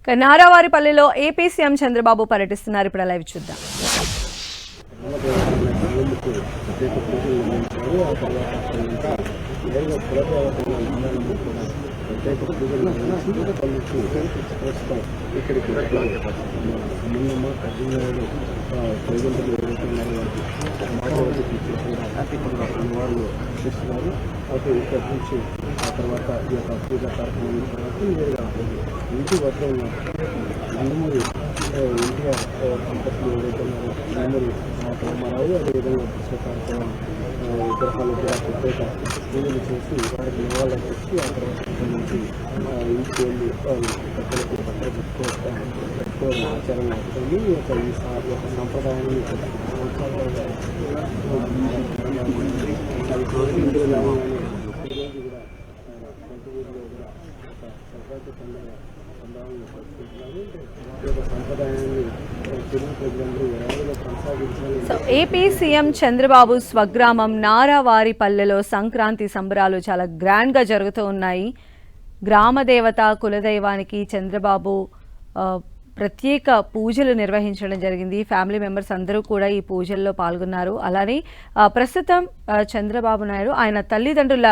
నారావారిపల్లిలో AP CM Chandrababu పర్యటిస్తున్నారు. ఇప్పుడు live చూద్దాం. చేస్తున్నారు. అయితే ఇక్కడ నుంచి ఆ తర్వాత ఈ యొక్క పూజా కార్యక్రమం తర్వాత ఇంటి వద్ద ఉన్న నందమూరి ఎన్టీఆర్ కంపెనీలు ఏదైతే ఉన్నారో నందమూరి రామారావు అదేవిధంగా పూజా కార్యక్రమం విగ్రహాలు కూడా ప్రత్యేక పూజలు చేసి వారికి నివాళులు తెచ్చి ఆ తర్వాత నుంచి ఇంటికి వెళ్ళి పెద్దలకు బట్టలు పెట్టుకోవడం ఆచారం అవుతుంది. ఈ యొక్క సాంప్రదాయాన్ని ఏపీ సీఎం చంద్రబాబు స్వగ్రామం నారావారిపల్లెలో సంక్రాంతి సంబరాలు చాలా గ్రాండ్గా జరుగుతూ ఉన్నాయి. గ్రామదేవత కులదైవానికి చంద్రబాబు ప్రత్యేక పూజలు నిర్వహించడం జరిగింది. ఫ్యామిలీ మెంబర్స్ అందరూ కూడా ఈ పూజల్లో పాల్గొన్నారు. అలానే ప్రస్తుతం చంద్రబాబు నాయుడు ఆయన తల్లిదండ్రుల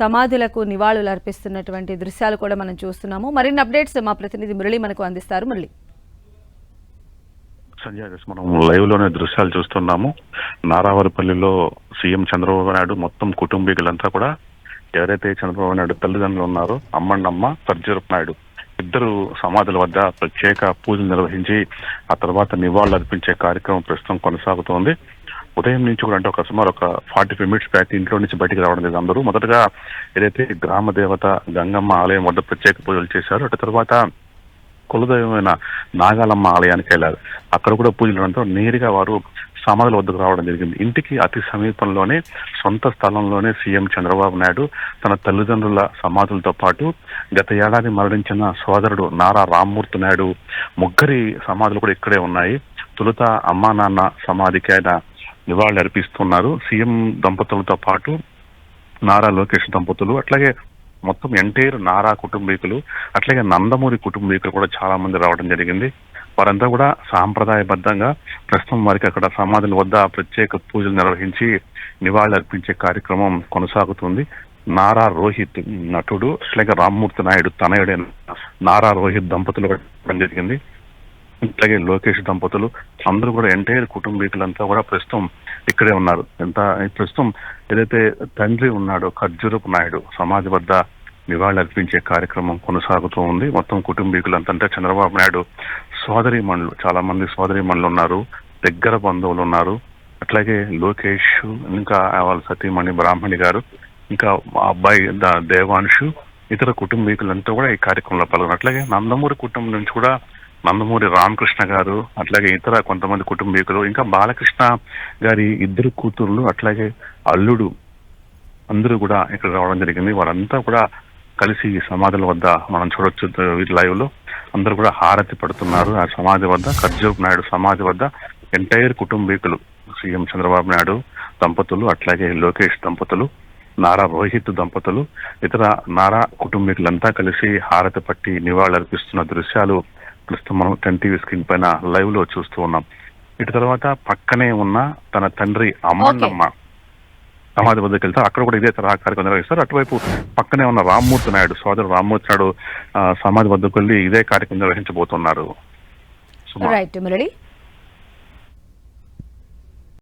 సమాధులకు నివాళులు అర్పిస్తున్నటువంటి దృశ్యాలు కూడా మనం చూస్తున్నాము. మరిన్ని అప్డేట్స్ మా ప్రతినిధి మురళి మనకు అందిస్తారు. మురళి, సంజయ్, మనం లైవ్ లోనే దృశ్యాలు చూస్తున్నాము. నారావారిపల్లిలో సీఎం చంద్రబాబు నాయుడు మొత్తం కుటుంబీకులంతా కూడా ఎవరైతే చంద్రబాబు నాయుడు తల్లిదండ్రులు ఉన్నారో అమ్మండమ్మ ఖర్జూరపు నాయుడు ఇద్దరు సమాధుల వద్ద ప్రత్యేక పూజలు నిర్వహించి ఆ తర్వాత నివాళులు అర్పించే కార్యక్రమం ప్రస్తుతం కొనసాగుతోంది. ఉదయం నుంచి కూడా అంటే సుమారు ఒక 45 మినిట్స్ బ్యాక్ ఇంట్లో నుంచి బయటికి రావడం లేదు అందరూ. మొదటగా ఏదైతే గ్రామ దేవత గంగమ్మ ఆలయం వద్ద ప్రత్యేక పూజలు చేశారు. అటు తర్వాత కులదైవమైన నాగాలమ్మ ఆలయానికి వెళ్ళారు. అక్కడ కూడా పూజలు నేరుగా వారు సమాధుల వద్దకు రావడం జరిగింది. ఇంటికి అతి సమీపంలోనే సొంత స్థలంలోనే సీఎం చంద్రబాబు నాయుడు తన తల్లిదండ్రుల సమాధులతో పాటు గత ఏడాది మరణించిన సోదరుడు నారా రామ్మూర్తి నాయుడు ముగ్గురి సమాధులు కూడా ఇక్కడే ఉన్నాయి. తొలుత అమ్మా నాన్న సమాధికి ఆయన నివాళులు అర్పిస్తున్నారు. సీఎం దంపతులతో పాటు నారా లోకేష్ దంపతులు, అట్లాగే మొత్తం ఎంటైర్ నారా కుటుంబీకులు, అట్లాగే నందమూరి కుటుంబీకులు కూడా చాలా మంది రావడం జరిగింది. వారంతా కూడా సాంప్రదాయబద్ధంగా ప్రస్తుతం వారికి అక్కడ సమాధుల వద్ద ప్రత్యేక పూజలు నిర్వహించి నివాళులు అర్పించే కార్యక్రమం కొనసాగుతుంది. నారా రోహిత్ నటుడు, అట్లాగే రామ్మూర్తి నాయుడు తనయుడైన నారా రోహిత్ దంపతులు రావడం జరిగింది. అట్లాగే లోకేష్ దంపతులు అందరూ కూడా ఎంటైర్ కుటుంబీకులంతా కూడా ప్రస్తుతం ఇక్కడే ఉన్నారు. ప్రస్తుతం ఏదైతే తండ్రి ఉన్నాడో ఖర్జూరపు నాయుడు సమాధి వద్ద నివాళులు అర్పించే కార్యక్రమం కొనసాగుతూ ఉంది. మొత్తం కుటుంబీకులంతా అంటే చంద్రబాబు నాయుడు సోదరీమణులు, చాలా మంది సోదరీమణులు ఉన్నారు, దగ్గర బంధువులు ఉన్నారు. అట్లాగే లోకేష్, ఇంకా వాళ్ళ సతీమణి బ్రాహ్మణి గారు, ఇంకా అబ్బాయి దేవాంశు, ఇతర కుటుంబీకులంతా కూడా ఈ కార్యక్రమంలో పాల్గొన్నారు. అట్లాగే నందమూరి కుటుంబం నుంచి కూడా నందమూరి రామకృష్ణ గారు, అట్లాగే ఇతర కొంతమంది కుటుంబీకులు, ఇంకా బాలకృష్ణ గారి ఇద్దరు కూతుర్లు, అట్లాగే అల్లుడు అందరూ కూడా ఇక్కడ రావడం జరిగింది. వారంతా కూడా కలిసి ఈ సమాధుల వద్ద మనం చూడొచ్చు లైవ్ లో. అందరూ కూడా హారతి పడుతున్నారు ఆ సమాధి వద్ద. ఖర్జూరపు నాయుడు సమాధి వద్ద ఎంటైర్ కుటుంబీకులు, సీఎం చంద్రబాబు నాయుడు దంపతులు, అట్లాగే లోకేష్ దంపతులు, నారా రోహిత్ దంపతులు, ఇతర నారా కుటుంబీకులంతా కలిసి హారతి పట్టి నివాళులు అర్పిస్తున్న దృశ్యాలు ప్రస్తుతం మనం 10 టీవీ స్క్రీన్ పైన లైవ్ లో చూస్తూ ఉన్నాం. ఇటు తర్వాత పక్కనే ఉన్న తన తండ్రి అమ్మన్నమ్మ సమాధి వద్దకు వెళ్తారు. అక్కడ కూడా ఇదే తరహా కార్యక్రమం నిర్వహిస్తారు. అటువైపు పక్కనే ఉన్న రామ్మూర్తి నాయుడు సోదరుడు రామ్మూర్తి నాయుడు సమాధి వద్దకు వెళ్ళి ఇదే కార్యక్రమం నిర్వహించబోతున్నారు. రైట్ మురళి.